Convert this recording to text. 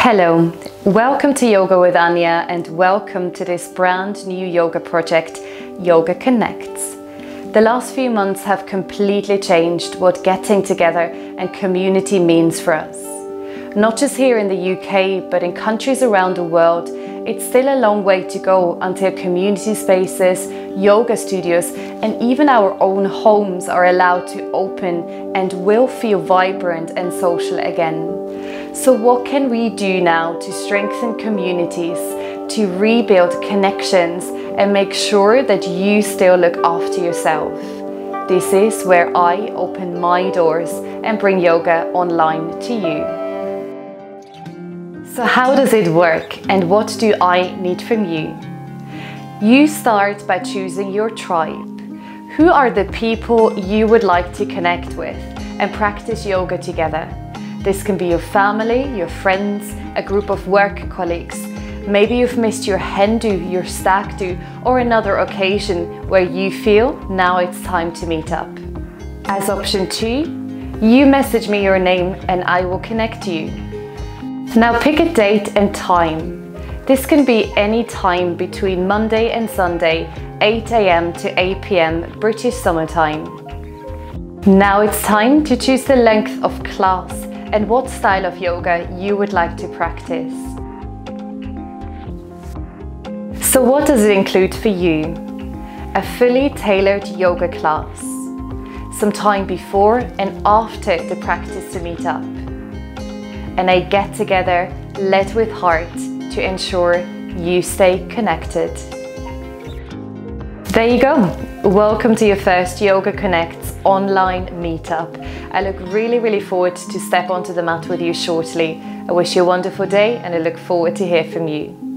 Hello, welcome to Yoga with Anja and welcome to this brand new yoga project, Yoga Connects. The last few months have completely changed what getting together and community means for us. Not just here in the UK, but in countries around the world, it's still a long way to go until community spaces, yoga studios, and even our own homes are allowed to open and will feel vibrant and social again. So what can we do now to strengthen communities, to rebuild connections and make sure that you still look after yourself? This is where I open my doors and bring yoga online to you. So how does it work and what do I need from you? You start by choosing your tribe. Who are the people you would like to connect with and practice yoga together? This can be your family, your friends, a group of work colleagues. Maybe you've missed your hen do, your stag do, or another occasion where you feel now it's time to meet up. As option 2, you message me your name and I will connect you. Now pick a date and time. This can be any time between Monday and Sunday, 8 AM to 8 PM British Summer Time. Now it's time to choose the length of class and what style of yoga you would like to practice. So what does it include for you? A fully tailored yoga class, some time before and after the practice to meet up, and a get-together led with heart to ensure you stay connected. There you go. Welcome to your first Yoga Connects online meetup. I look really forward to step onto the mat with you shortly. I wish you a wonderful day and I look forward to hear from you.